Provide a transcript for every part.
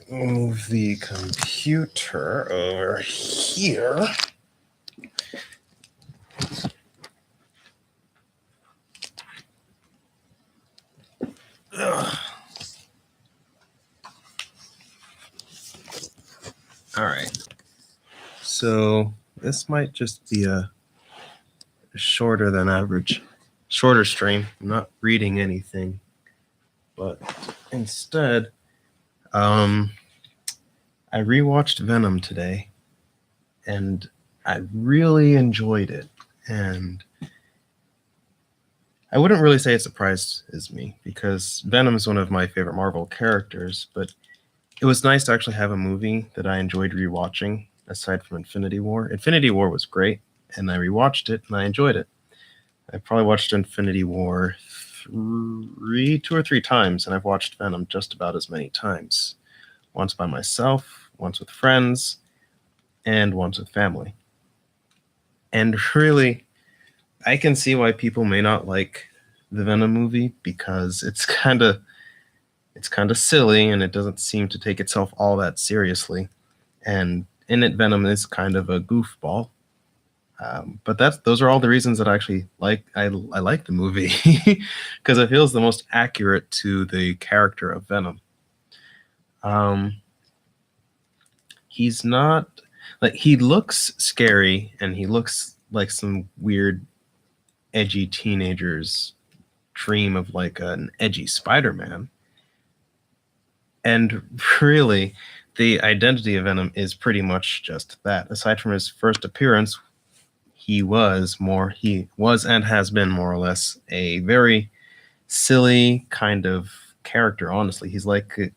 Move the computer over here. Ugh. All right. So this might just be a shorter than average, shorter stream. I'm not reading anything, but instead, I rewatched Venom today, and I really enjoyed it. And I wouldn't really say it surprises me because Venom is one of my favorite Marvel characters, but it was nice to actually have a movie that I enjoyed rewatching aside from Infinity War. Infinity War was great, and I rewatched it and I enjoyed it. I probably watched Infinity War two or three times, and I've watched Venom just about as many times. Once by myself, once with friends, and once with family. And really, I can see why people may not like the Venom movie because it's kind of silly and it doesn't seem to take itself all that seriously. And in it, Venom is kind of a goofball. But those are all the reasons that I actually like. I like the movie because it feels the most accurate to the character of Venom. He's not like he looks scary and he looks like some weird, edgy teenager's dream of like an edgy Spider-Man. And really, the identity of Venom is pretty much just that. Aside from his first appearance, he was and has been more or less a very silly kind of character, honestly. He's like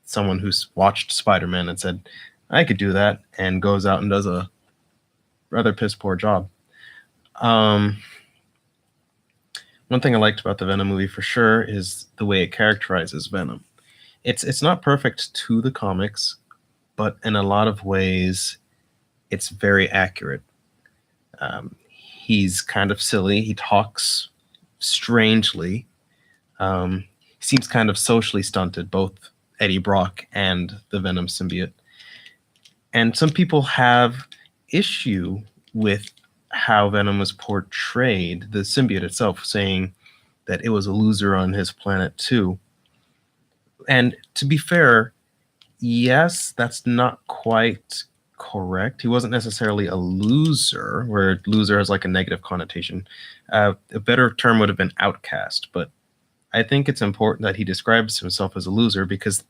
someone who's watched Spider-Man and said, I could do that, and goes out and does a rather piss-poor job. One thing I liked about the Venom movie for sure is the way it characterizes Venom. It's not perfect to the comics, but in a lot of ways, it's very accurate. He's kind of silly. He talks strangely. He seems kind of socially stunted, both Eddie Brock and the Venom symbiote. And some people have issue with how Venom was portrayed, the symbiote itself, saying that it was a loser on his planet too. And to be fair, yes, that's not quite correct. He wasn't necessarily a loser, where loser has like a negative connotation. A better term would have been outcast, but I think it's important that he describes himself as a loser because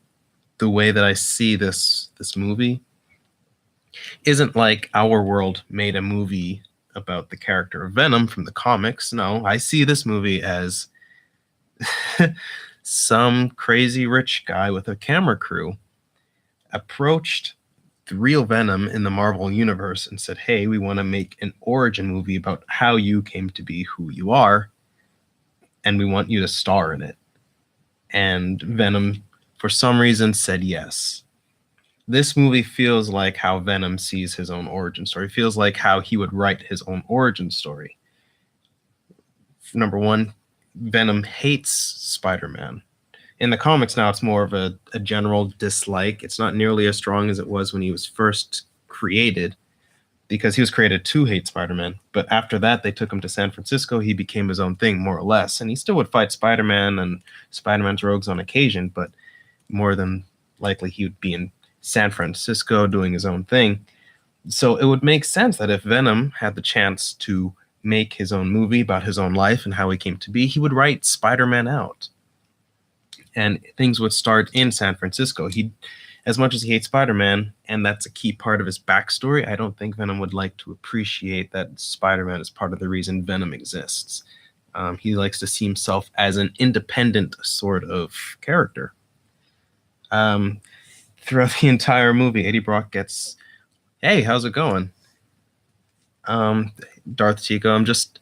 the way that I see this movie isn't like Our World made a movie about the character of Venom from the comics. No, I see this movie as some crazy rich guy with a camera crew approached the real Venom in the Marvel universe and said, hey, we want to make an origin movie about how you came to be who you are, and we want you to star in it. And Venom, for some reason, said yes. This movie feels like how Venom sees his own origin story. It feels like how he would write his own origin story. Number one, Venom hates Spider-Man. In the comics now, it's more of a general dislike. It's not nearly as strong as it was when he was first created, because he was created to hate Spider-Man. But after that, they took him to San Francisco. He became his own thing, more or less. And he still would fight Spider-Man and Spider-Man's rogues on occasion, but more than likely he would be in San Francisco doing his own thing. So it would make sense that if Venom had the chance to make his own movie about his own life and how he came to be, he would write Spider-Man out. And things would start in San Francisco. As much as he hates Spider-Man, and that's a key part of his backstory, I don't think Venom would like to appreciate that Spider-Man is part of the reason Venom exists. He likes to see himself as an independent sort of character. Throughout the entire movie, Eddie Brock gets, hey, how's it going? Darth Chico, I'm just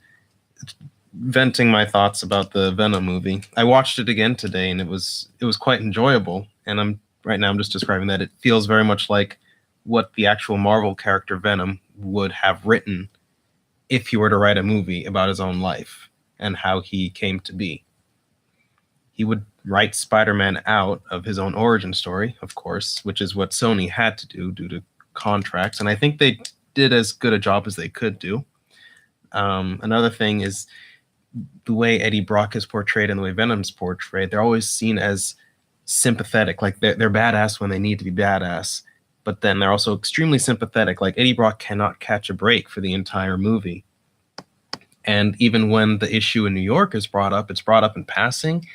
venting my thoughts about the Venom movie. I watched it again today, and it was quite enjoyable. And right now I'm just describing that it feels very much like what the actual Marvel character Venom would have written if he were to write a movie about his own life and how he came to be. he would write Spider-Man out of his own origin story, of course, which is what Sony had to do due to contracts, and I think they did as good a job as they could do. Another thing is the way Eddie Brock is portrayed and the way Venom's portrayed. They're always seen as sympathetic, like they're badass when they need to be badass, but then they're also extremely sympathetic. Like Eddie Brock cannot catch a break for the entire movie. And even when the issue in New York is brought up, it's brought up in passing.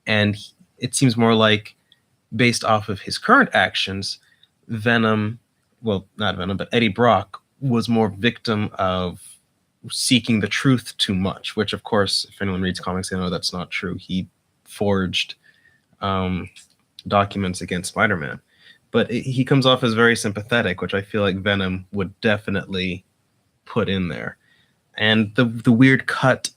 And it seems more like, based off of his current actions, Venom, well, not Venom, but Eddie Brock was more victim of seeking the truth too much, which, of course, if anyone reads comics, they know that's not true. He forged documents against Spider-Man. But he comes off as very sympathetic, which I feel like Venom would definitely put in there. And the weird cut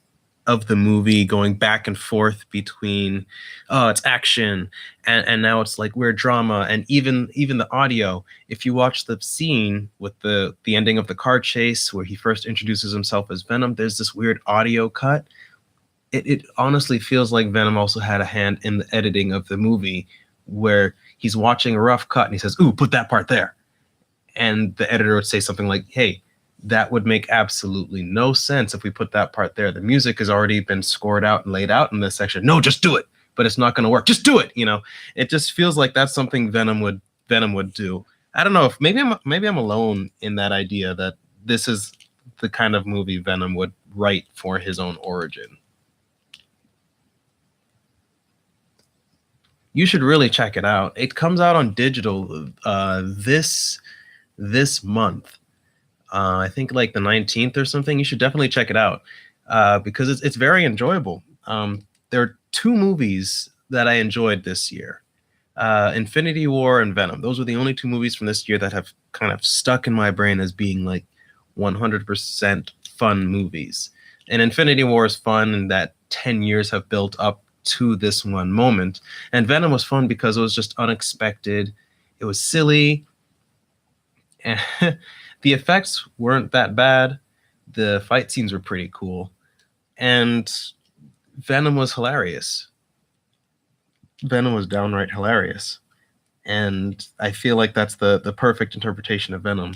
of the movie going back and forth between, oh, it's action, and now it's like weird drama, and even the audio. If you watch the scene with the ending of the car chase where he first introduces himself as Venom, there's this weird audio cut. It honestly feels like Venom also had a hand in the editing of the movie, where he's watching a rough cut and he says, "Ooh, put that part there," and the editor would say something like, "Hey, that would make absolutely no sense if we put that part there. The music has already been scored out and laid out in this section. No, just do it." But it's not going to work. Just do it. It just feels like that's something Venom would do. I don't know if maybe I'm alone in that idea that this is the kind of movie Venom would write for his own origin. You should really check it out. It comes out on digital this month. I think like the 19th or something. You should definitely check it out because it's very enjoyable. There are two movies that I enjoyed this year. Infinity War and Venom. Those were the only two movies from this year that have kind of stuck in my brain as being like 100% fun movies. And Infinity War is fun in that 10 years have built up to this one moment. And Venom was fun because it was just unexpected. It was silly. And the effects weren't that bad. The fight scenes were pretty cool. And Venom was hilarious. Venom was downright hilarious. And I feel like that's the perfect interpretation of Venom.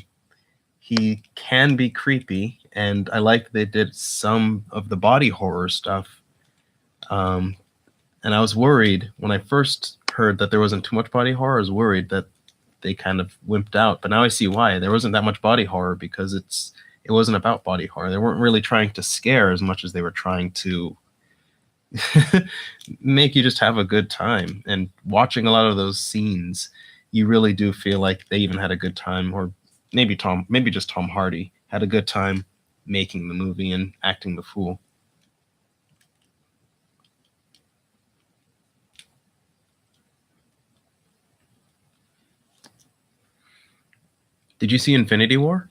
He can be creepy, and I like that they did some of the body horror stuff. And I was worried when I first heard that there wasn't too much body horror. I was worried that they kind of wimped out, but now I see why. There wasn't that much body horror because it wasn't about body horror. They weren't really trying to scare as much as they were trying to make you just have a good time. And watching a lot of those scenes, you really do feel like they even had a good time, or maybe just Tom Hardy had a good time making the movie and acting the fool. Did you see Infinity War?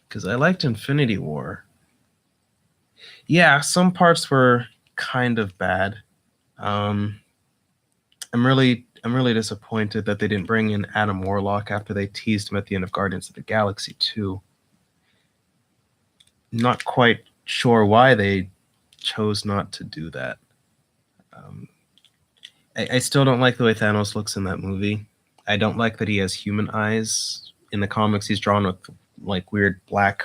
Because I liked Infinity War. Yeah, some parts were kind of bad. I'm really disappointed that they didn't bring in Adam Warlock after they teased him at the end of Guardians of the Galaxy 2. Not quite sure why they chose not to do that. I still don't like the way Thanos looks in that movie. I don't like that he has human eyes. In the comics, he's drawn with like weird black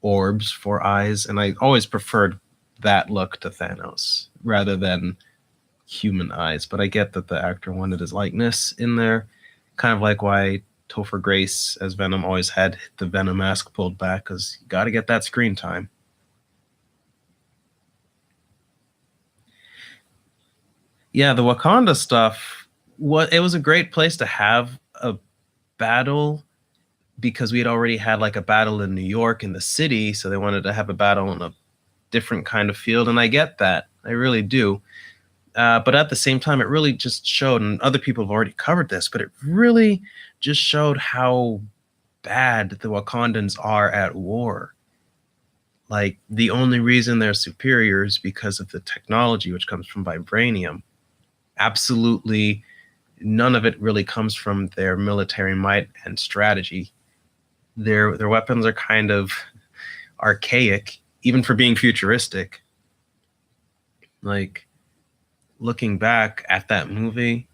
orbs for eyes, and I always preferred that look to Thanos rather than human eyes. But I get that the actor wanted his likeness in there, kind of like why Topher Grace as Venom always had the Venom mask pulled back, because you got to get that screen time. Yeah, the Wakanda stuff, it was a great place to have a battle because we had already had like a battle in New York in the city, so they wanted to have a battle in a different kind of field, and I get that. I really do. But at the same time, it really just showed, and other people have already covered this, but it really just showed how bad the Wakandans are at war. like the only reason they're superior is because of the technology, which comes from vibranium. Absolutely none of it really comes from their military might and strategy. Their weapons are kind of archaic, even for being futuristic. Like, looking back at that movie,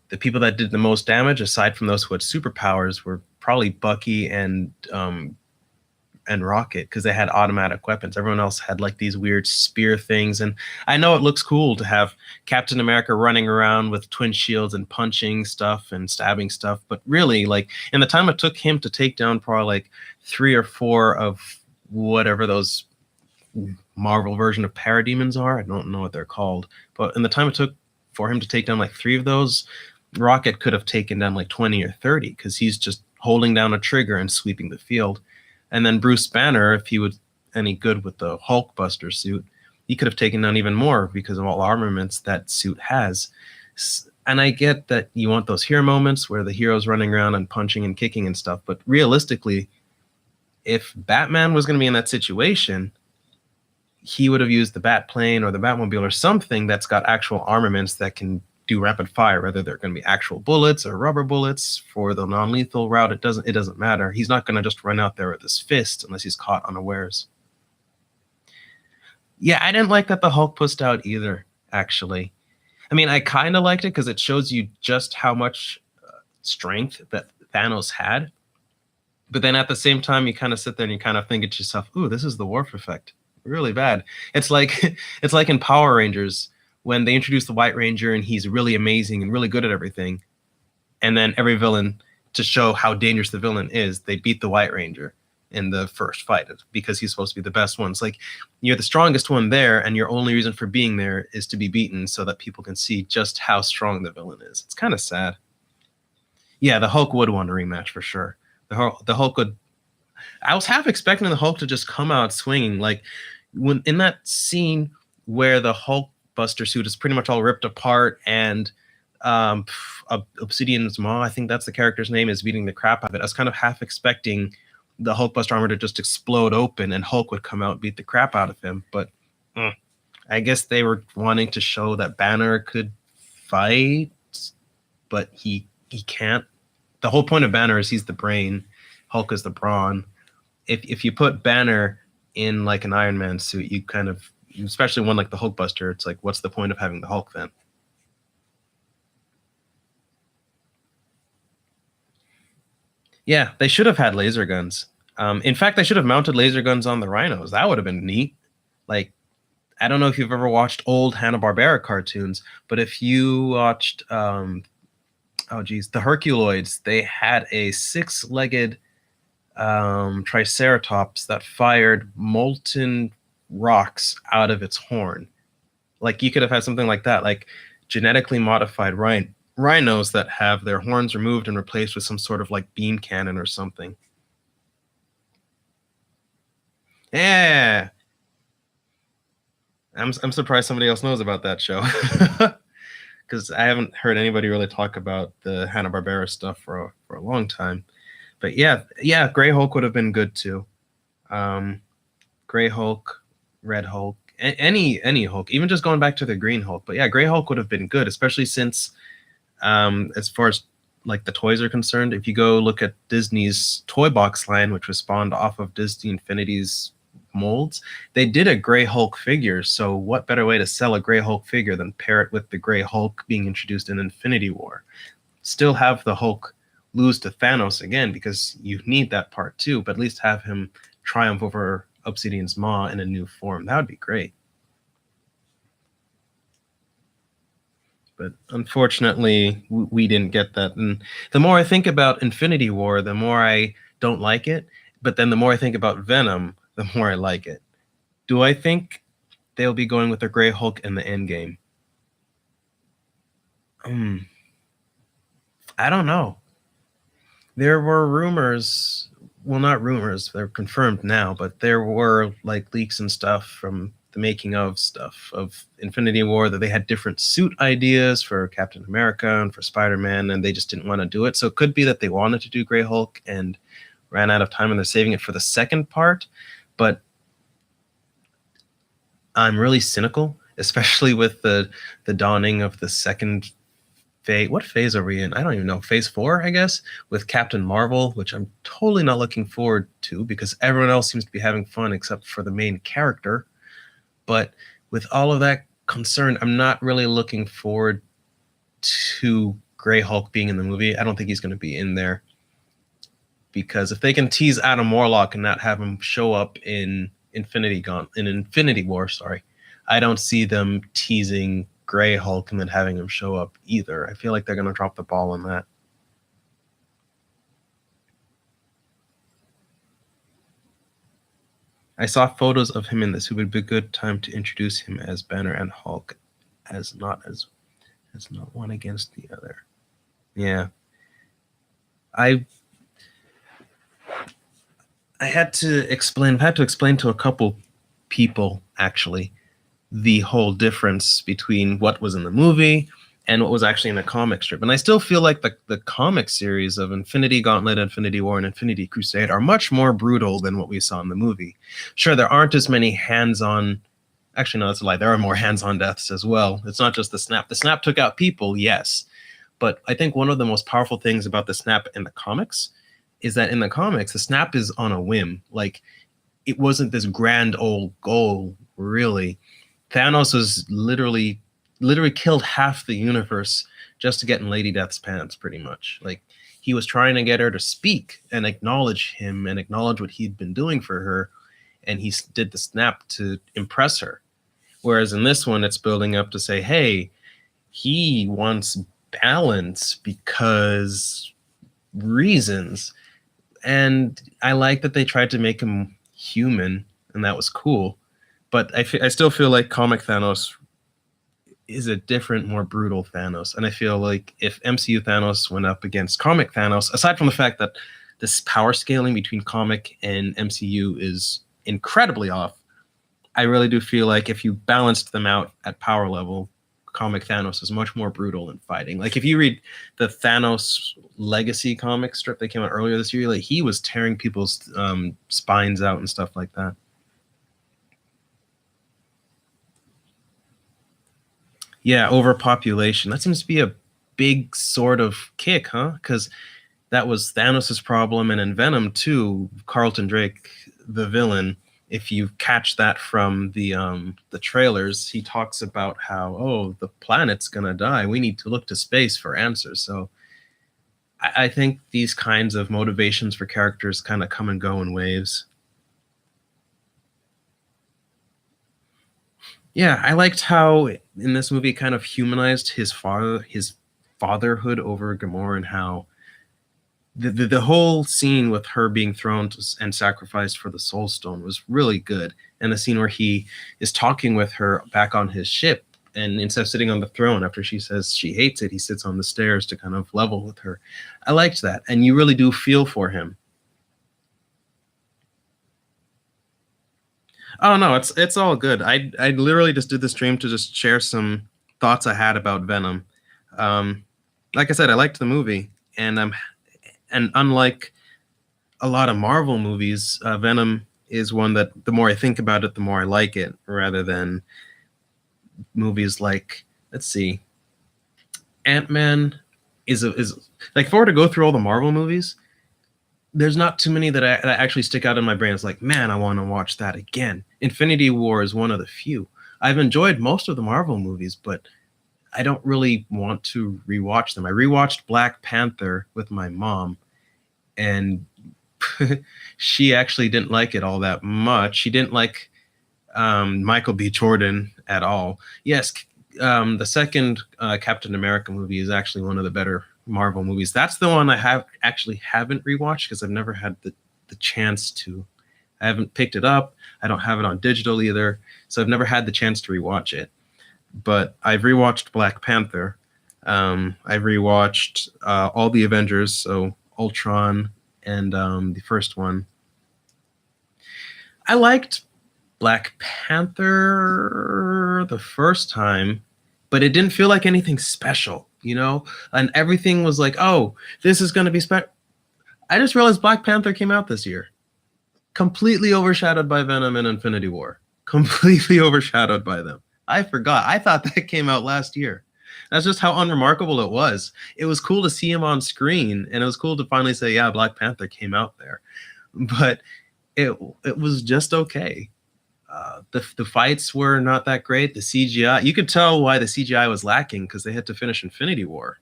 the people that did the most damage, aside from those who had superpowers, were probably Bucky and Rocket, because they had automatic weapons. Everyone else had like these weird spear things. And I know it looks cool to have Captain America running around with twin shields and punching stuff and stabbing stuff, but really, like, in the time it took him to take down probably like 3 or 4 of whatever those Marvel version of parademons are, I don't know what they're called, but in the time it took for him to take down like 3 of those, Rocket could have taken down like 20 or 30, because he's just holding down a trigger and sweeping the field. And then Bruce Banner, if he was any good with the Hulkbuster suit, he could have taken down even more because of all armaments that suit has. And I get that you want those hero moments where the hero's running around and punching and kicking and stuff, but realistically, if Batman was going to be in that situation, he would have used the Batplane or the Batmobile or something that's got actual armaments that can do rapid fire, whether they're going to be actual bullets or rubber bullets for the non-lethal route. It doesn't matter. He's not going to just run out there with his fist unless he's caught unawares. Yeah, I didn't like that the Hulk pushed out either, actually. I mean, I kind of liked it because it shows you just how much strength that Thanos had. But then at the same time, you kind of sit there and you kind of think to yourself, ooh, this is the Worf effect. Really bad. It's like it's like in Power Rangers when they introduce the White Ranger and he's really amazing and really good at everything. And then every villain, to show how dangerous the villain is, they beat the White Ranger in the first fight because he's supposed to be the best one. It's like you're the strongest one there, and your only reason for being there is to be beaten so that people can see just how strong the villain is. It's kind of sad. Yeah, the Hulk would want a rematch for sure. The Hulk would. I was half expecting the Hulk to just come out swinging, like when in that scene where the Hulk Buster suit is pretty much all ripped apart, and Obsidian's Maw, I think that's the character's name, is beating the crap out of it. I was kind of half expecting the Hulkbuster armor to just explode open and Hulk would come out and beat the crap out of him. But I guess they were wanting to show that Banner could fight, but he can't. The whole point of Banner is he's the brain, Hulk is the brawn. If you put Banner in like an Iron Man suit, you kind of, especially one like the Hulkbuster, it's like, what's the point of having the Hulk then? Yeah, they should have had laser guns. In fact, they should have mounted laser guns on the rhinos. That would have been neat. Like, I don't know if you've ever watched old Hanna-Barbera cartoons, but if you watched, oh geez, the Herculoids, they had a 6-legged Triceratops that fired molten rocks out of its horn. Like, you could have had something like that, like genetically modified rhinos that have their horns removed and replaced with some sort of like beam cannon or something. Yeah, I'm surprised somebody else knows about that show, because I haven't heard anybody really talk about the Hanna-Barbera stuff for a long time. But yeah, Gray Hulk would have been good too. Gray Hulk, Red Hulk, any Hulk, even just going back to the Green Hulk. But yeah, Gray Hulk would have been good, especially since, as far as like the toys are concerned, if you go look at Disney's toy box line, which was spawned off of Disney Infinity's molds, they did a Gray Hulk figure. So what better way to sell a Gray Hulk figure than pair it with the Gray Hulk being introduced in Infinity War? Still have the Hulk lose to Thanos again, because you need that part too, but at least have him triumph over Obsidian's Maw in a new form. That would be great. But unfortunately, we didn't get that. And the more I think about Infinity War, the more I don't like it. But then the more I think about Venom, the more I like it. Do I think they'll be going with the Gray Hulk in the end game? I don't know. There were rumors, well, not rumors, they're confirmed now, but there were like leaks and stuff from the making of stuff of Infinity War that they had different suit ideas for Captain America and for Spider-Man, and they just didn't want to do it. So it could be that they wanted to do Gray Hulk and ran out of time and they're saving it for the second part. But I'm really cynical, especially with the dawning of the second phase. What phase are we in? I don't even know. Phase 4, I guess, with Captain Marvel, which I'm totally not looking forward to because everyone else seems to be having fun except for the main character. But with all of that concern, I'm not really looking forward to Grey Hulk being in the movie. I don't think he's going to be in there because if they can tease Adam Warlock and not have him show up in Infinity War, sorry, I don't see them teasing Grey Hulk and then having him show up either. I feel like they're going to drop the ball on that. I saw photos of him in this. It would be a good time to introduce him as Banner and Hulk, as not one against the other. Yeah, I had to explain. I had to explain to a couple people actually the whole difference between what was in the movie and what was actually in the comic strip. And I still feel like the comic series of Infinity Gauntlet, Infinity War, and Infinity Crusade are much more brutal than what we saw in the movie. Sure, there aren't as many hands-on. Actually, no, that's a lie. There are more hands-on deaths as well. It's not just the snap. The snap took out people, yes. But I think one of the most powerful things about the snap in the comics is that in the comics, the snap is on a whim. Like, it wasn't this grand old goal, really. Thanos was literally killed half the universe just to get in Lady Death's pants, pretty much. Like, he was trying to get her to speak and acknowledge him and acknowledge what he'd been doing for her, and he did the snap to impress her. Whereas in this one, it's building up to say, hey, he wants balance because reasons. And I like that they tried to make him human, and that was cool. But I still feel like comic Thanos is a different, more brutal Thanos. And I feel like if MCU Thanos went up against comic Thanos, aside from the fact that this power scaling between comic and MCU is incredibly off, I really do feel like if you balanced them out at power level, comic Thanos is much more brutal in fighting. Like if you read the Thanos Legacy comic strip that came out earlier this year, like he was tearing people's spines out and stuff like that. Yeah, overpopulation. That seems to be a big sort of kick, huh? Because that was Thanos' problem, and in Venom too, Carlton Drake, the villain. If you catch that from the trailers, he talks about how the planet's gonna die. We need to look to space for answers. So I think these kinds of motivations for characters kind of come and go in waves. Yeah, I liked how in this movie kind of humanized his fatherhood over Gamora, and how the whole scene with her being thrown and sacrificed for the Soul Stone was really good. And the scene where he is talking with her back on his ship, and instead of sitting on the throne after she says she hates it, he sits on the stairs to kind of level with her. I liked that, and you really do feel for him. Oh no, it's all good. I literally just did the stream to just share some thoughts I had about Venom. Um, like I said, I liked the movie, and unlike a lot of Marvel movies, Venom is one that the more I think about it, the more I like it, rather than movies like, let's see, Ant-Man is like, if I were to go through all the Marvel movies, there's not too many that actually stick out in my brain. It's like, man, I want to watch that again. Infinity War is one of the few. I've enjoyed most of the Marvel movies, but I don't really want to rewatch them. I rewatched Black Panther with my mom, and she actually didn't like it all that much. She didn't like Michael B. Jordan at all. Yes, the second Captain America movie is actually one of the better Marvel movies. That's the one I haven't rewatched because I've never had the chance to. I haven't picked it up. I don't have it on digital either, so I've never had the chance to rewatch it. But I've rewatched Black Panther. I've rewatched all the Avengers, so Ultron and the first one. I liked Black Panther the first time, but it didn't feel like anything special, you know? And everything was like, oh, this is going to be special. I just realized Black Panther came out this year, completely overshadowed by Venom and Infinity War. completely overshadowed by them. I forgot. I thought that came out last year. That's just how unremarkable it was. It was cool to see him on screen, and it was cool to finally say, yeah, Black Panther came out there. But it was just okay. The fights were not that great. The CGI, you could tell why the CGI was lacking because they had to finish Infinity War.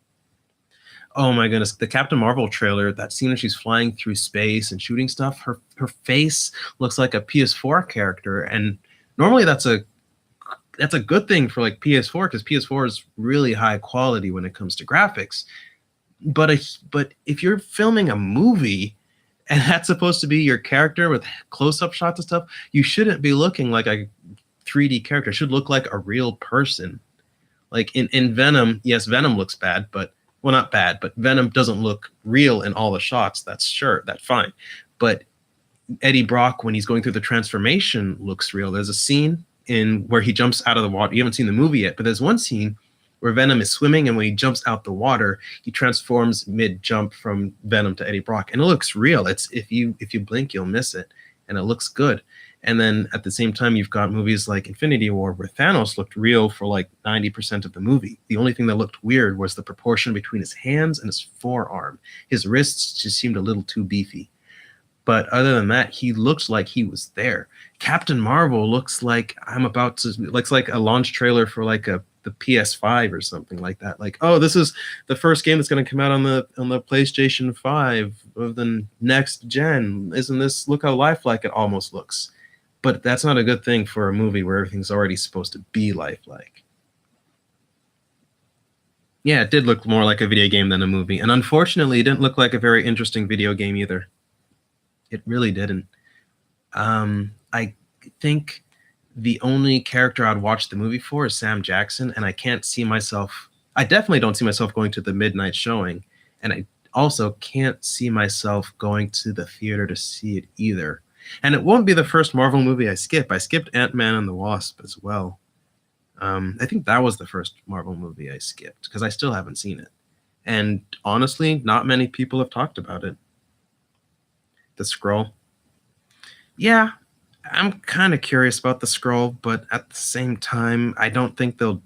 Oh my goodness, the Captain Marvel trailer, that scene when she's flying through space and shooting stuff, her face looks like a PS4 character, and normally that's a good thing for like PS4 because PS4 is really high quality when it comes to graphics. But if you're filming a movie and that's supposed to be your character with close-up shots and stuff, you shouldn't be looking like a 3D character. It should look like a real person. Like in Venom, yes, Venom looks bad, but well, not bad, but Venom doesn't look real in all the shots. That's fine. But Eddie Brock, when he's going through the transformation, looks real. There's a scene in where he jumps out of the water. You haven't seen the movie yet, but there's one scene where Venom is swimming, and when he jumps out the water, he transforms mid-jump from Venom to Eddie Brock, and it looks real. It's if you blink, you'll miss it, and it looks good. And then at the same time, you've got movies like Infinity War, where Thanos looked real for like 90% of the movie. The only thing that looked weird was the proportion between his hands and his forearm. His wrists just seemed a little too beefy. But other than that, he looks like he was there. Captain Marvel looks like looks like a launch trailer for like the PS5 or something like that. Like, oh, this is the first game that's going to come out on the PlayStation 5 of the next gen. Isn't this, look how lifelike it almost looks. But that's not a good thing for a movie where everything's already supposed to be lifelike. Yeah, it did look more like a video game than a movie. And unfortunately, it didn't look like a very interesting video game either. It really didn't. I think the only character I'd watch the movie for is Sam Jackson, and I definitely don't see myself going to the midnight showing, and I also can't see myself going to the theater to see it either. And it won't be the first Marvel movie I skip. I skipped Ant-Man and the Wasp as well. I think that was the first Marvel movie I skipped because I still haven't seen it. And honestly, not many people have talked about it. The Skrull. Yeah, I'm kind of curious about the Skrull, but at the same time, I don't think they'll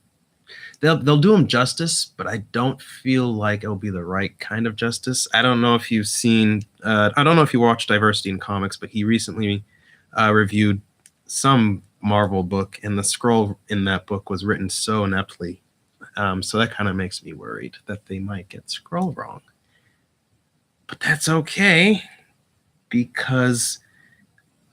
do him justice, but I don't feel like it'll be the right kind of justice. I don't know if you've seen, I don't know if you watched Diversity in Comics, but he recently reviewed some Marvel book, and the Skrull in that book was written so ineptly. So that kind of makes me worried that they might get Skrull wrong. But that's okay, because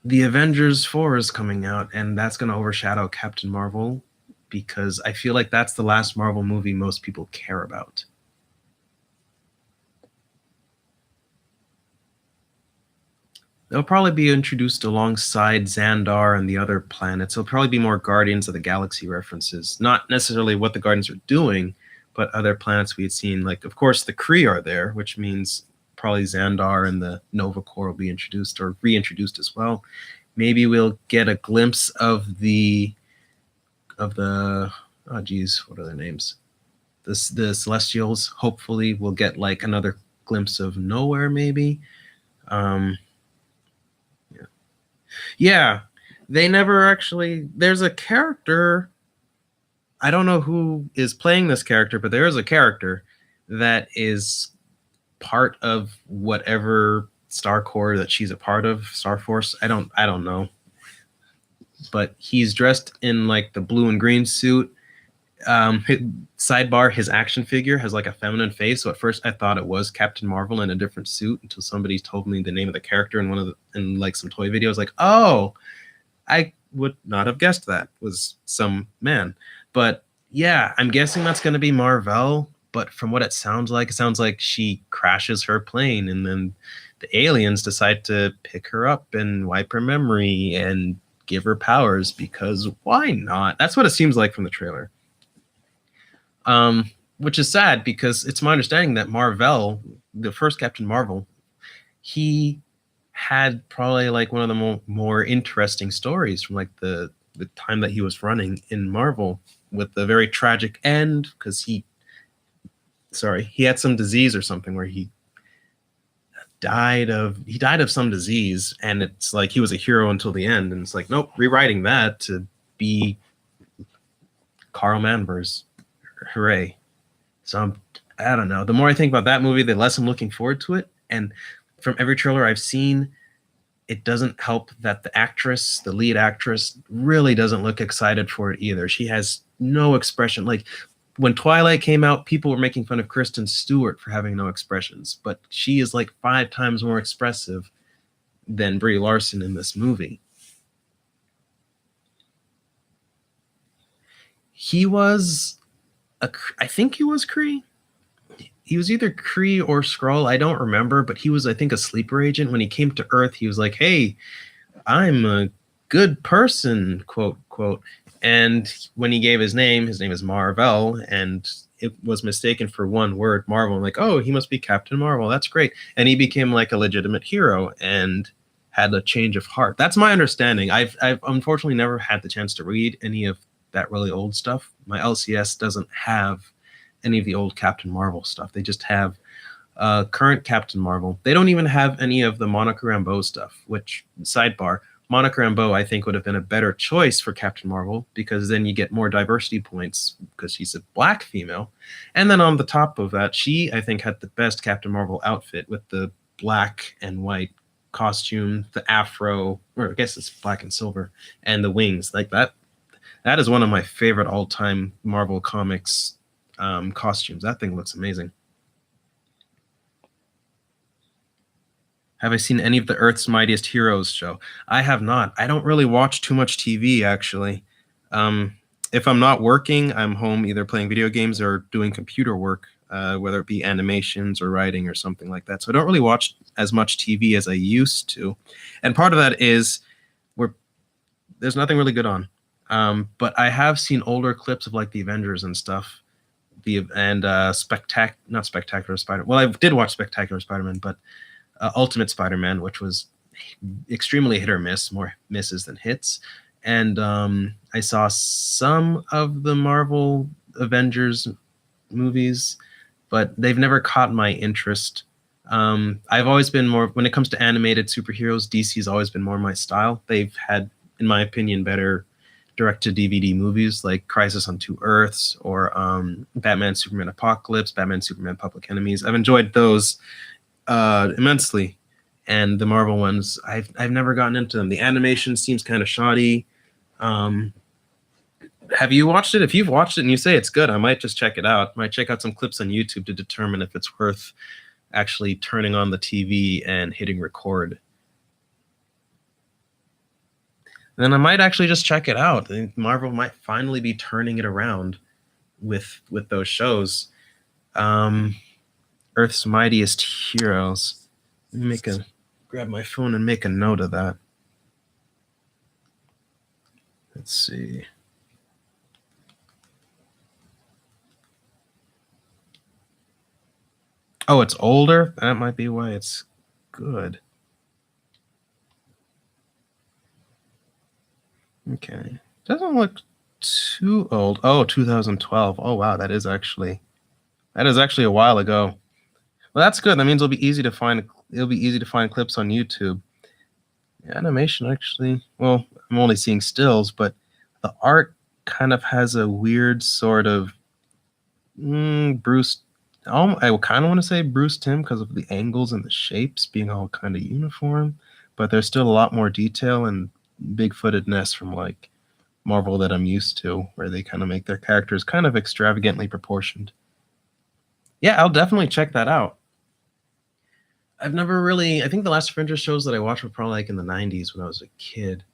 the Avengers 4 is coming out, and that's going to overshadow Captain Marvel, because I feel like that's the last Marvel movie most people care about. They'll probably be introduced alongside Xandar and the other planets. It'll probably be more Guardians of the Galaxy references. Not necessarily what the Guardians are doing, but other planets we had seen. Like, of course, the Kree are there, which means probably Xandar and the Nova Corps will be introduced or reintroduced as well. Maybe we'll get a glimpse of the oh geez, what are their names? The Celestials. Hopefully we'll get like another glimpse of Nowhere, maybe. Yeah, they never actually, there's a character, I don't know who is playing this character, but there is a character that is part of whatever Star Corps that she's a part of, Star Force. I don't know. But he's dressed in like the blue and green suit. Sidebar, his action figure has like a feminine face. So at first I thought it was Captain Marvel in a different suit until somebody told me the name of the character in like some toy videos. Like, oh, I would not have guessed that was some man. But yeah, I'm guessing that's going to be Marvel. But from what it sounds like she crashes her plane, and then the aliens decide to pick her up and wipe her memory and give her powers, because why not? That's what it seems like from the trailer. Which is sad, because it's my understanding that Marvel, the first Captain Marvel, he had probably like one of the more interesting stories from like the time that he was running in Marvel, with the very tragic end, because he had some disease or something where he died of some disease, and it's like he was a hero until the end, and it's like, nope, rewriting that to be Carl Manvers. Hooray. So I don't know. The more I think about that movie, the less I'm looking forward to it. And from every trailer I've seen, it doesn't help that the lead actress, really doesn't look excited for it either. She has no expression. Like when Twilight came out, people were making fun of Kristen Stewart for having no expressions, but she is like 5 times more expressive than Brie Larson in this movie. He was I think he was Kree. He was either Kree or Skrull. I don't remember, but he was, I think, a sleeper agent. When he came to Earth, he was like, "Hey, I'm a good person," quote quote. And when he gave his name is Marvel, and it was mistaken for one word, Marvel. I'm like, oh, he must be Captain Marvel. That's great. And he became like a legitimate hero and had a change of heart. That's my understanding. I've unfortunately never had the chance to read any of that really old stuff. My LCS doesn't have any of the old Captain Marvel stuff. They just have current Captain Marvel. They don't even have any of the Monica Rambeau stuff, which, sidebar, Monica Rambeau, I think, would have been a better choice for Captain Marvel, because then you get more diversity points because she's a black female. And then on the top of that, she, I think, had the best Captain Marvel outfit with the black and white costume, the afro, or I guess it's black and silver, and the wings. Like that. That is one of my favorite all-time Marvel Comics costumes. That thing looks amazing. Have I seen any of the Earth's Mightiest Heroes show? I have not. I don't really watch too much TV, actually. If I'm not working, I'm home either playing video games or doing computer work, whether it be animations or writing or something like that. So I don't really watch as much TV as I used to. And part of that is there's nothing really good on. But I have seen older clips of like the Avengers and stuff. Not Spectacular Spider. Well, I did watch Spectacular Spider-Man, but Ultimate Spider-Man, which was extremely hit or miss, more misses than hits. And I saw some of the Marvel Avengers movies, but they've never caught my interest. I've always been more, when it comes to animated superheroes, DC's always been more my style. They've had, in my opinion, better direct-to-DVD movies like Crisis on Two Earths or Batman Superman Apocalypse, Batman Superman Public Enemies. I've enjoyed those immensely, and the Marvel ones, I've never gotten into them. The animation seems kind of shoddy. Have you watched it? If you've watched it and you say it's good, I might just check it out. Might check out some clips on YouTube to determine if it's worth actually turning on the TV and hitting record. Then I might actually just check it out. Marvel might finally be turning it around with those shows. Earth's Mightiest Heroes. Let me grab my phone and make a note of that. Let's see. Oh, it's older? That might be why it's good. Okay. Doesn't look too old. Oh, 2012. Oh, wow. That is actually a while ago. Well, that's good. That means it'll be easy to find clips on YouTube. The animation actually, well, I'm only seeing stills, but the art kind of has a weird sort of Bruce. I kind of want to say Bruce Timm because of the angles and the shapes being all kind of uniform, but there's still a lot more detail and big-footedness from like Marvel that I'm used to, where they kind of make their characters kind of extravagantly proportioned. Yeah, I'll definitely check that out. I've never really, I think the last Avengers shows that I watched were probably like in the 90s when I was a kid.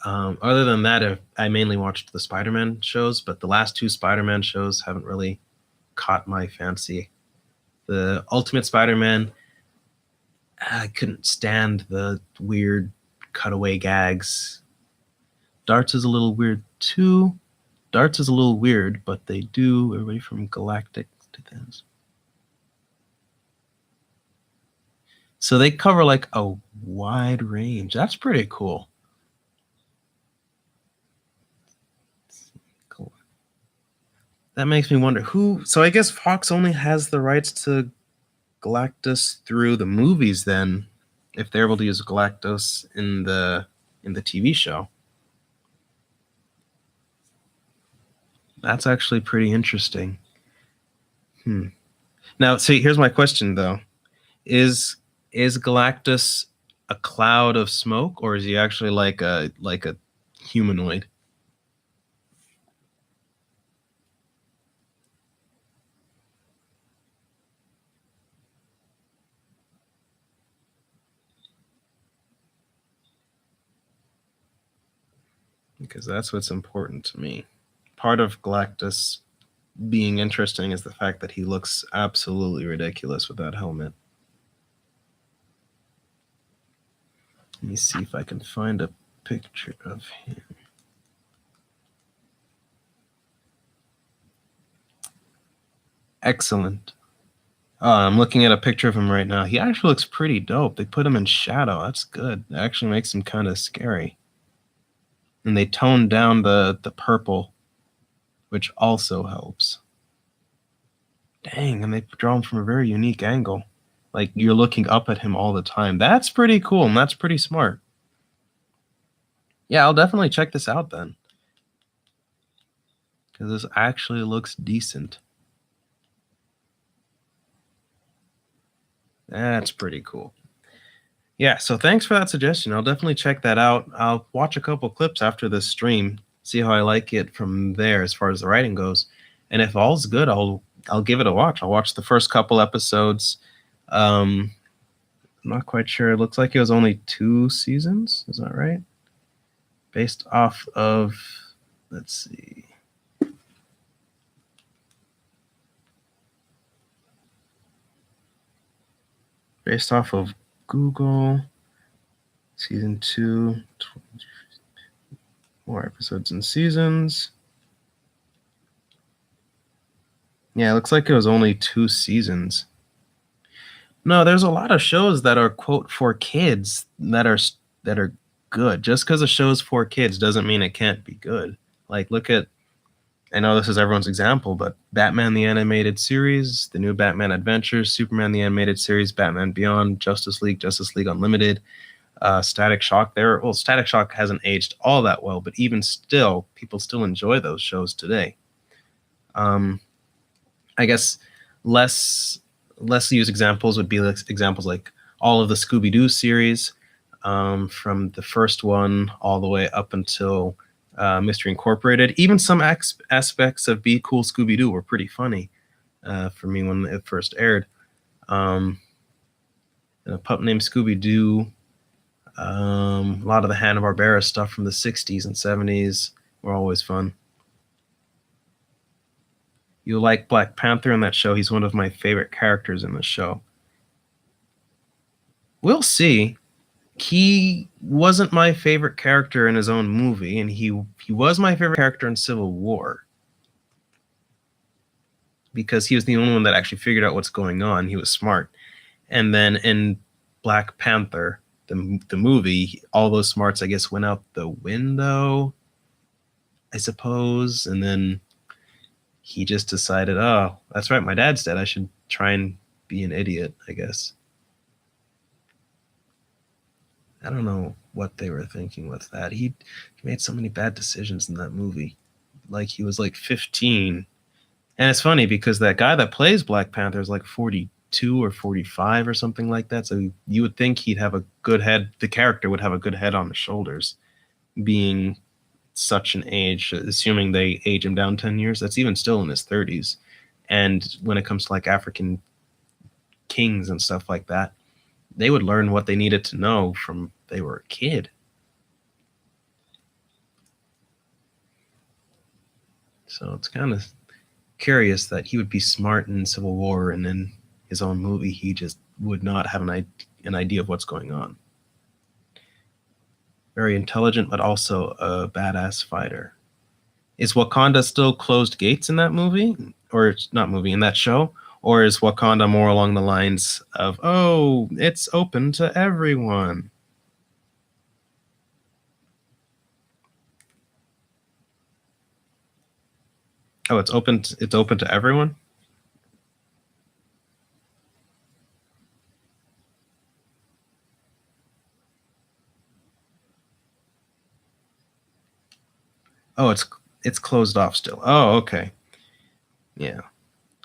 Other than that, I mainly watched the Spider-Man shows, but the last 2 Spider-Man shows haven't really caught my fancy. The Ultimate Spider-Man, I couldn't stand the weird cutaway gags. Darts is a little weird too. Darts is a little weird, but they do everybody from Galactic to things. So they cover like a wide range. That's pretty cool. Cool. That makes me wonder who. So I guess Fox only has the rights to Galactus through the movies then, if they're able to use Galactus in the TV show. That's actually pretty interesting. Now, see, here's my question though: is Galactus a cloud of smoke, or is he actually like a humanoid? Because that's what's important to me. Part of Galactus being interesting is the fact that he looks absolutely ridiculous with that helmet. Let me see if I can find a picture of him. Excellent. I'm looking at a picture of him right now. He actually looks pretty dope. They put him in shadow. That's good. It actually makes him kind of scary. And they toned down the purple, which also helps. Dang, and they draw him from a very unique angle. Like, you're looking up at him all the time. That's pretty cool, and that's pretty smart. Yeah, I'll definitely check this out then. Because this actually looks decent. That's pretty cool. Yeah, so thanks for that suggestion. I'll definitely check that out. I'll watch a couple clips after this stream, see how I like it from there as far as the writing goes. And if all's good, I'll give it a watch. I'll watch the first couple episodes. I'm not quite sure. It looks like it was only 2 seasons. Is that right? Based off of, let's see. Based off of Google, season 2, more episodes and seasons. Yeah, it looks like it was only 2 seasons. No, there's a lot of shows that are quote for kids that are good. Just because a show's for kids doesn't mean it can't be good. Like, look at, I know this is everyone's example, but Batman the Animated Series, the new Batman Adventures, Superman the Animated Series, Batman Beyond, Justice League Unlimited, Static Shock. Static Shock hasn't aged all that well, but even still, people still enjoy those shows today. I guess less used examples would be examples like all of the Scooby-Doo series, from the first one all the way up until Mystery Incorporated. Even some aspects of Be Cool Scooby-Doo were pretty funny for me when it first aired. A Pup Named Scooby-Doo, a lot of the Hanna-Barbera stuff from the 60s and 70s were always fun. You like Black Panther in that show. He's one of my favorite characters in the show. We'll see. He wasn't my favorite character in his own movie, and he was my favorite character in Civil War. Because he was the only one that actually figured out what's going on. He was smart. And then in Black Panther, the movie, all those smarts, I guess, went out the window, I suppose. And then he just decided, oh, that's right, my dad's dead. I should try and be an idiot, I guess. I don't know what they were thinking with that. He made so many bad decisions in that movie. Like, he was like 15. And it's funny because that guy that plays Black Panther is like 42 or 45 or something like that. So you would think he'd have a good head. The character would have a good head on his shoulders, being such an age, assuming they age him down 10 years. That's even still in his 30s. And when it comes to like African kings and stuff like that, they would learn what they needed to know from they were a kid. So it's kind of curious that he would be smart in Civil War, and in his own movie, he just would not have an idea of what's going on. Very intelligent, but also a badass fighter. Is Wakanda still closed gates in that movie? Or it's not movie, in that show? Or is Wakanda more along the lines of, oh, it's open to everyone? Oh, it's open to everyone? Oh, it's closed off still. Oh, okay. Yeah,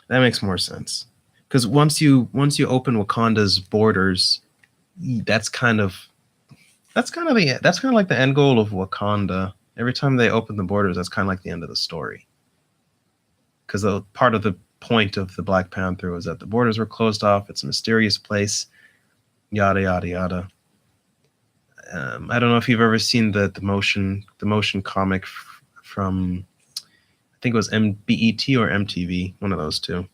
that makes more sense. Because once you open Wakanda's borders, that's kind of that's kind of like the end goal of Wakanda. Every time they open the borders, that's kind of like the end of the story. Because part of the point of the Black Panther was that the borders were closed off. It's a mysterious place. Yada yada yada. I don't know if you've ever seen the motion comic from I think it was BET or MTV, one of those two.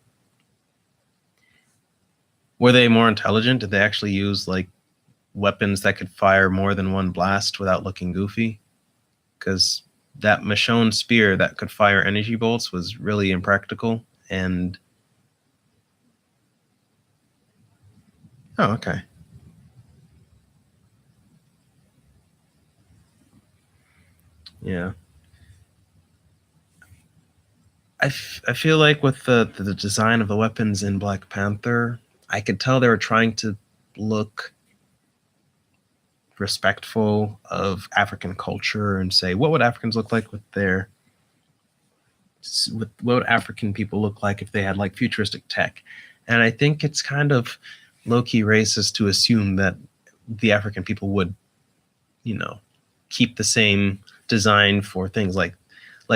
Were they more intelligent? Did they actually use like weapons that could fire more than one blast without looking goofy? Because that Michonne spear that could fire energy bolts was really impractical. And oh, okay, yeah. I feel like with the design of the weapons in Black Panther, I could tell they were trying to look respectful of African culture and say what would Africans look like with what would African people look like if they had like futuristic tech. And I think it's kind of low key racist to assume that the African people would, you know, keep the same design for things like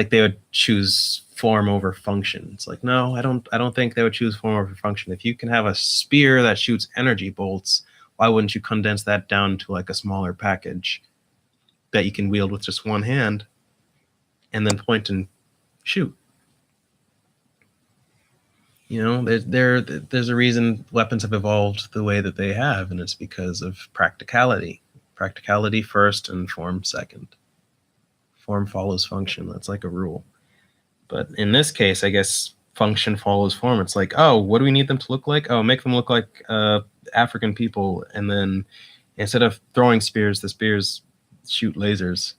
they would choose form over function. It's like, no, I don't think they would choose form over function. If you can have a spear that shoots energy bolts, why wouldn't you condense that down to like a smaller package that you can wield with just one hand and then point and shoot? There's a reason weapons have evolved the way that they have, and it's because of practicality. Practicality first and form second. Form follows function. That's like a rule. But in this case, I guess function follows form. It's like, oh, what do we need them to look like? Oh, make them look like African people, and then instead of throwing spears, the spears shoot lasers.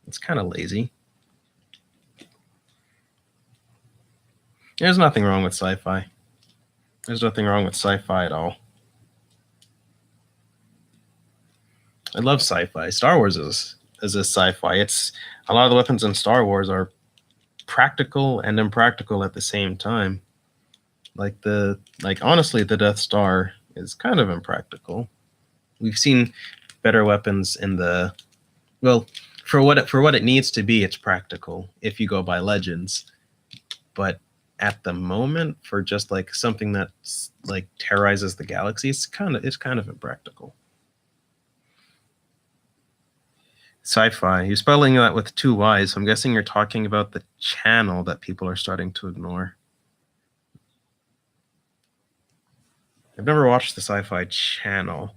It's kind of lazy. There's nothing wrong with sci-fi. There's nothing wrong with sci-fi at all. I love sci-fi. Star Wars is a sci-fi. It's a lot of the weapons in Star Wars are practical and impractical at the same time. Honestly, the Death Star is kind of impractical. We've seen better weapons in the well, for what it needs to be, it's practical if you go by Legends. But at the moment, for just like something that's like terrorizes the galaxy, it's kind of impractical. Sci-fi. You're spelling that with two Y's. So I'm guessing you're talking about the channel that people are starting to ignore. I've never watched the Sci-Fi Channel.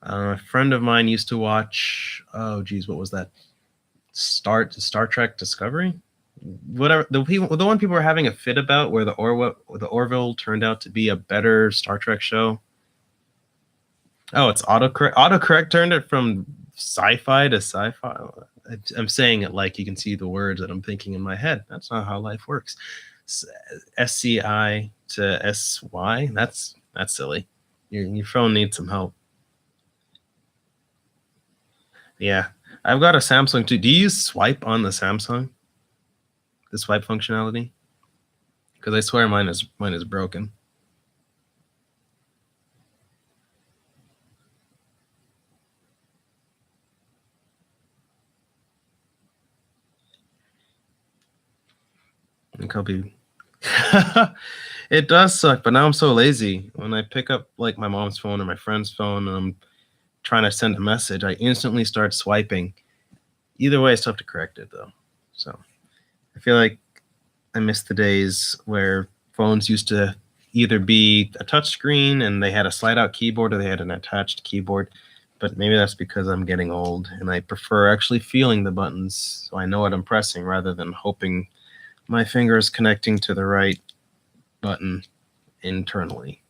A friend of mine used to watch. Oh, geez, what was that? Star Trek Discovery. Whatever the one people were having a fit about, where the Orville turned out to be a better Star Trek show. Oh, it's autocorrect. Autocorrect turned it from sci-fi to sci-fi. I'm saying it like you can see the words that I'm thinking in my head. That's not how life works. SCI to SY. That's silly. Your phone needs some help. Yeah, I've got a Samsung too. Do you use swipe on the Samsung? The swipe functionality? Because I swear mine is broken. I think I'll be. It does suck, but now I'm so lazy. When I pick up like my mom's phone or my friend's phone and I'm trying to send a message, I instantly start swiping. Either way, it's tough to correct it though. So I feel like I miss the days where phones used to either be a touch screen and they had a slide out keyboard or they had an attached keyboard. But maybe that's because I'm getting old and I prefer actually feeling the buttons so I know what I'm pressing rather than hoping my finger is connecting to the right button internally.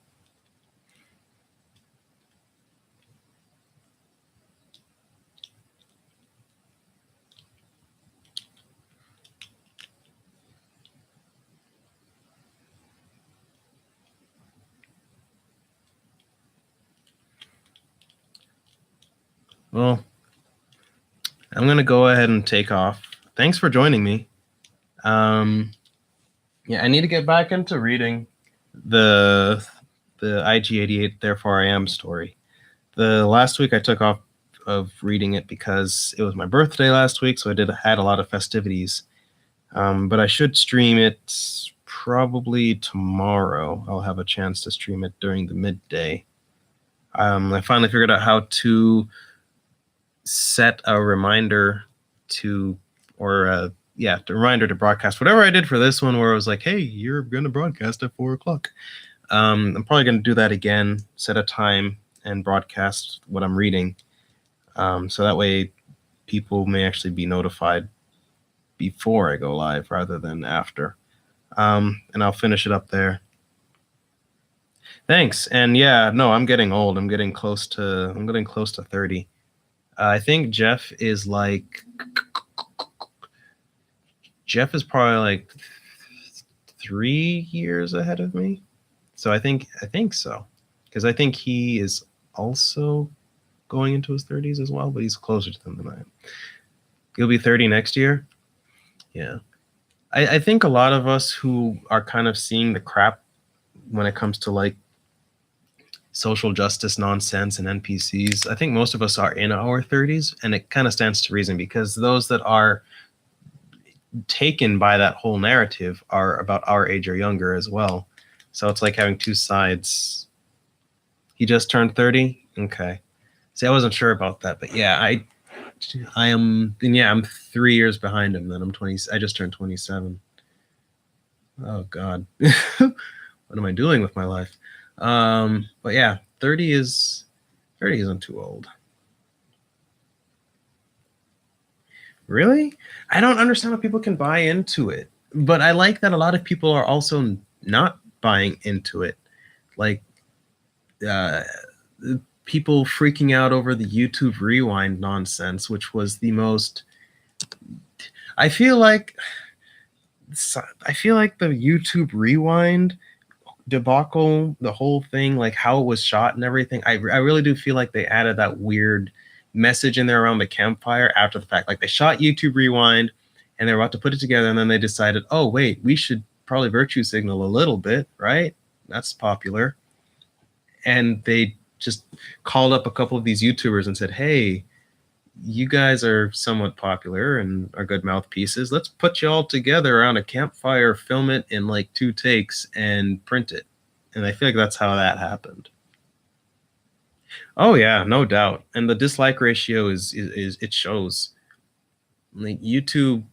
Well, I'm going to go ahead and take off. Thanks for joining me. Yeah, I need to get back into reading the IG-88 Therefore I Am story. The last week I took off of reading it because it was my birthday last week, so I had a lot of festivities. But I should stream it probably tomorrow. I'll have a chance to stream it during the midday. I finally figured out how to set a reminder to, or the reminder to broadcast whatever I did for this one, where it was like, hey, you're going to broadcast at 4 o'clock. I'm probably going to do that again, set a time and broadcast what I'm reading. So that way people may actually be notified before I go live rather than after. And I'll finish it up there. Thanks. And yeah, no, I'm getting old. I'm getting close to 30. I think Jeff is probably like 3 years ahead of me. So I think so. Because I think he is also going into his 30s as well, but he's closer to them than I am. He'll be 30 next year. Yeah. I think a lot of us who are kind of seeing the crap when it comes to like social justice nonsense and NPCs, I think most of us are in our 30s, and it kind of stands to reason because those that are taken by that whole narrative are about our age or younger as well. So it's like having two sides. He just turned 30? Okay. See, I wasn't sure about that, but yeah, I'm 3 years behind him. Then I'm 20. I just turned 27. Oh God, what am I doing with my life? But yeah, 30 isn't too old. Really? I don't understand how people can buy into it, but I like that a lot of people are also not buying into it. Like, people freaking out over the YouTube Rewind nonsense, which was the most. I feel like the YouTube Rewind debacle, the whole thing, like how it was shot and everything, I really do feel like they added that weird message in there around the campfire after the fact. Like they shot YouTube Rewind and they were about to put it together, and then they decided, oh wait, we should probably virtue signal a little bit, right? That's popular. And they just called up a couple of these YouTubers and said, hey, you guys are somewhat popular and are good mouthpieces. Let's put you all together around a campfire, film it in like 2 takes, and print it. And I feel like that's how that happened. Oh yeah, no doubt. And the dislike ratio is it shows. Like YouTube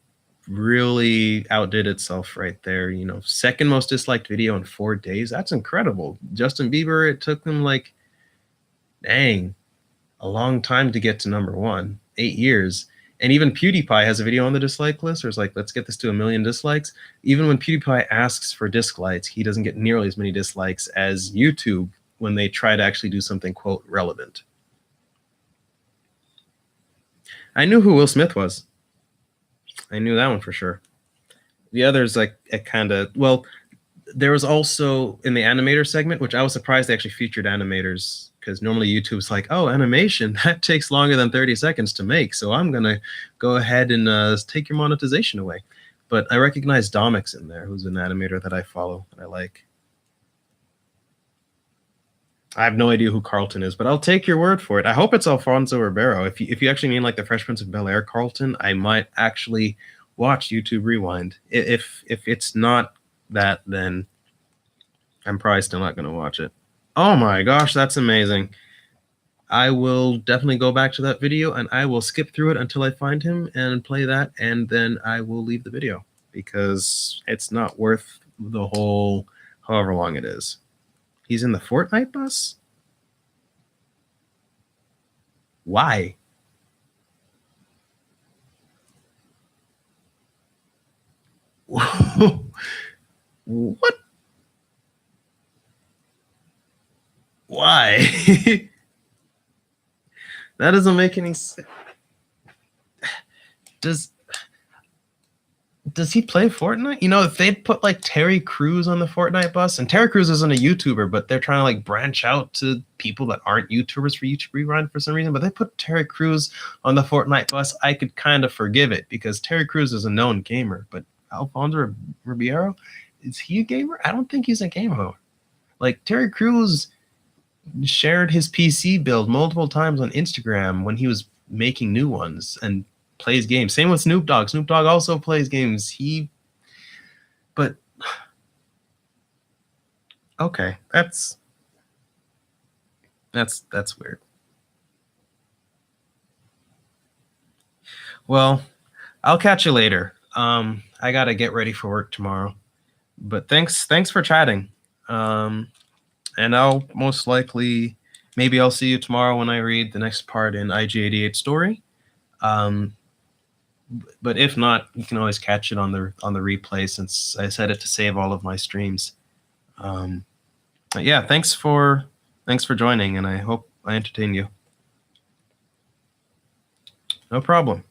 really outdid itself right there. You know, second most disliked video in 4 days. That's incredible. Justin Bieber, it took him like, dang, a long time to get to number 1, 8 years. And even PewDiePie has a video on the dislike list, or it's like, let's get this to 1 million dislikes. Even when PewDiePie asks for dislikes, he doesn't get nearly as many dislikes as YouTube when they try to actually do something, quote, relevant. I knew who Will Smith was. I knew that one for sure. The others, like, it kind of, well, there was also in the animator segment, which I was surprised they actually featured animators, because normally YouTube's like, oh, animation, that takes longer than 30 seconds to make, so I'm going to go ahead and take your monetization away. But I recognize Domix in there, who's an animator that I follow and I like. I have no idea who Carlton is, but I'll take your word for it. I hope it's Alfonso Ribeiro. If you actually mean like the Fresh Prince of Bel-Air Carlton, I might actually watch YouTube Rewind. If it's not that, then I'm probably still not going to watch it. Oh my gosh, that's amazing. I will definitely go back to that video and I will skip through it until I find him and play that, and then I will leave the video because it's not worth the whole however long it is. He's in the Fortnite bus? Why? What? Why? That doesn't make any sense. does he play Fortnite? You know, if they'd put like Terry Crews on the Fortnite bus, and Terry Crews isn't a YouTuber, but they're trying to like branch out to people that aren't YouTubers for YouTube Rewind for some reason. But they put Terry Crews on the Fortnite bus, I could kind of forgive it because Terry Crews is a known gamer. But Alfonso Ribeiro, is he a gamer? I don't think he's a gamer. Like Terry Crews shared his PC build multiple times on Instagram when he was making new ones and plays games. Same with Snoop Dogg. Snoop Dogg also plays games. But okay, that's weird. Well, I'll catch you later. I gotta get ready for work tomorrow. But thanks for chatting. And I'll most likely, maybe I'll see you tomorrow when I read the next part in IG-88 story. But if not, you can always catch it on the replay since I set it to save all of my streams. But yeah, thanks for joining, and I hope I entertained you. No problem.